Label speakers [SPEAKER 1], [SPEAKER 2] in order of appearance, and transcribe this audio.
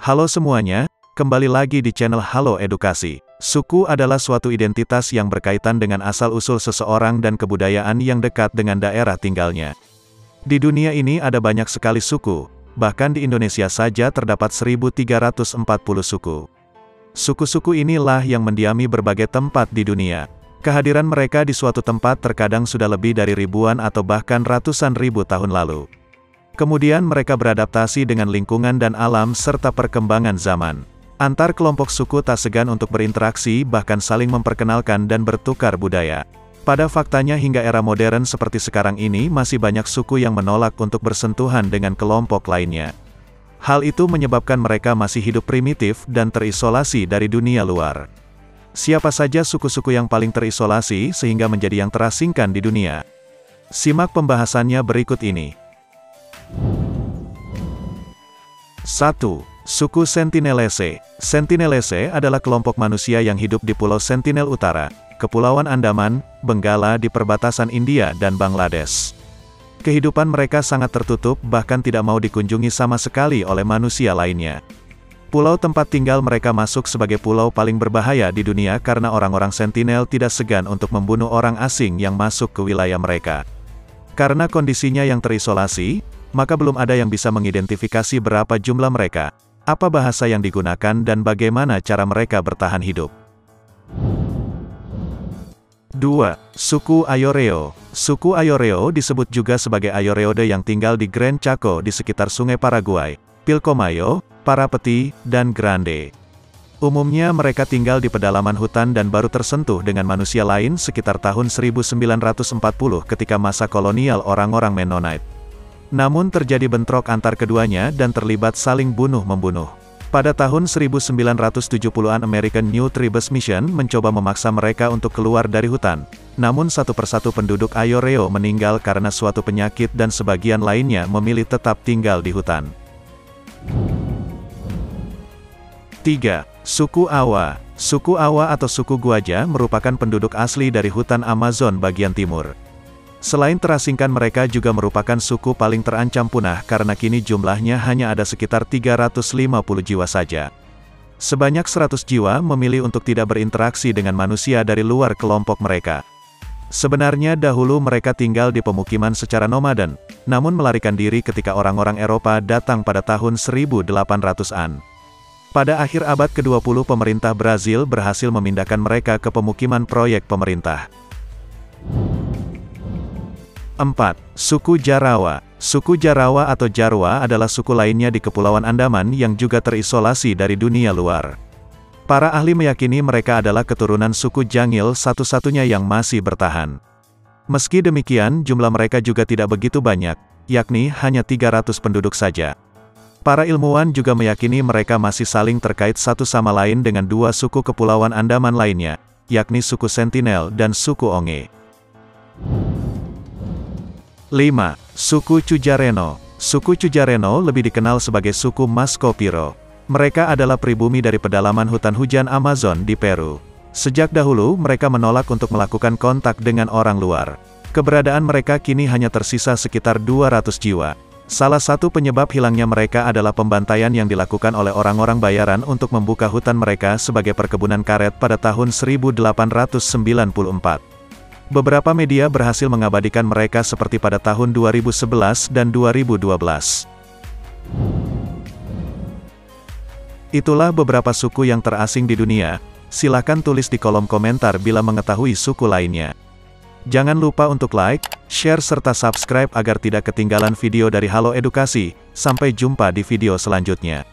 [SPEAKER 1] Halo semuanya, kembali lagi di channel Halo Edukasi. Suku adalah suatu identitas yang berkaitan dengan asal-usul seseorang dan kebudayaan yang dekat dengan daerah tinggalnya. Di dunia ini ada banyak sekali suku, bahkan di Indonesia saja terdapat 1.340 suku. Suku-suku inilah yang mendiami berbagai tempat di dunia. Kehadiran mereka di suatu tempat terkadang sudah lebih dari ribuan atau bahkan ratusan ribu tahun lalu. Kemudian mereka beradaptasi dengan lingkungan dan alam serta perkembangan zaman. Antar kelompok suku tak segan untuk berinteraksi bahkan saling memperkenalkan dan bertukar budaya. Pada faktanya hingga era modern seperti sekarang ini masih banyak suku yang menolak untuk bersentuhan dengan kelompok lainnya. Hal itu menyebabkan mereka masih hidup primitif dan terisolasi dari dunia luar. Siapa saja suku-suku yang paling terisolasi sehingga menjadi yang terasingkan di dunia? Simak pembahasannya berikut ini. 1. Suku Sentinelese. Sentinelese adalah kelompok manusia yang hidup di Pulau Sentinel Utara, Kepulauan Andaman, Benggala di perbatasan India dan Bangladesh. Kehidupan mereka sangat tertutup bahkan tidak mau dikunjungi sama sekali oleh manusia lainnya. Pulau tempat tinggal mereka masuk sebagai pulau paling berbahaya di dunia karena orang-orang Sentinel tidak segan untuk membunuh orang asing yang masuk ke wilayah mereka. Karena kondisinya yang terisolasi, maka belum ada yang bisa mengidentifikasi berapa jumlah mereka, apa bahasa yang digunakan dan bagaimana cara mereka bertahan hidup. 2. Suku Ayoreo. Suku Ayoreo disebut juga sebagai Ayoreode yang tinggal di Grand Chaco di sekitar Sungai Paraguay, Pilcomayo, Parapeti, dan Grande. Umumnya mereka tinggal di pedalaman hutan dan baru tersentuh dengan manusia lain sekitar tahun 1940 ketika masa kolonial orang-orang Mennonite. Namun terjadi bentrok antar keduanya dan terlibat saling bunuh-membunuh. Pada tahun 1970-an American New Tribes Mission mencoba memaksa mereka untuk keluar dari hutan. Namun satu persatu penduduk Ayoreo meninggal karena suatu penyakit dan sebagian lainnya memilih tetap tinggal di hutan. 3. Suku Awa. Suku Awa atau suku Guaja merupakan penduduk asli dari hutan Amazon bagian timur. Selain terasingkan mereka juga merupakan suku paling terancam punah karena kini jumlahnya hanya ada sekitar 350 jiwa saja. Sebanyak 100 jiwa memilih untuk tidak berinteraksi dengan manusia dari luar kelompok mereka. Sebenarnya dahulu mereka tinggal di pemukiman secara nomaden, namun melarikan diri ketika orang-orang Eropa datang pada tahun 1800-an. Pada akhir abad ke-20 pemerintah Brazil berhasil memindahkan mereka ke pemukiman proyek pemerintah. 4. Suku Jarawa. Suku Jarawa atau Jarwa adalah suku lainnya di Kepulauan Andaman yang juga terisolasi dari dunia luar. Para ahli meyakini mereka adalah keturunan suku Jangil satu-satunya yang masih bertahan. Meski demikian, jumlah mereka juga tidak begitu banyak, yakni hanya 300 penduduk saja. Para ilmuwan juga meyakini mereka masih saling terkait satu sama lain dengan dua suku Kepulauan Andaman lainnya, yakni suku Sentinel dan suku Onge. 5. Suku Cujareno. Suku Cujareno lebih dikenal sebagai suku Mascopiro. Mereka adalah pribumi dari pedalaman hutan hujan Amazon di Peru. Sejak dahulu mereka menolak untuk melakukan kontak dengan orang luar. Keberadaan mereka kini hanya tersisa sekitar 200 jiwa. Salah satu penyebab hilangnya mereka adalah pembantaian yang dilakukan oleh orang-orang bayaran untuk membuka hutan mereka sebagai perkebunan karet pada tahun 1894. Beberapa media berhasil mengabadikan mereka seperti pada tahun 2011 dan 2012. Itulah beberapa suku yang terasing di dunia. Silakan tulis di kolom komentar bila mengetahui suku lainnya. Jangan lupa untuk like, share serta subscribe agar tidak ketinggalan video dari Halo Edukasi. Sampai jumpa di video selanjutnya.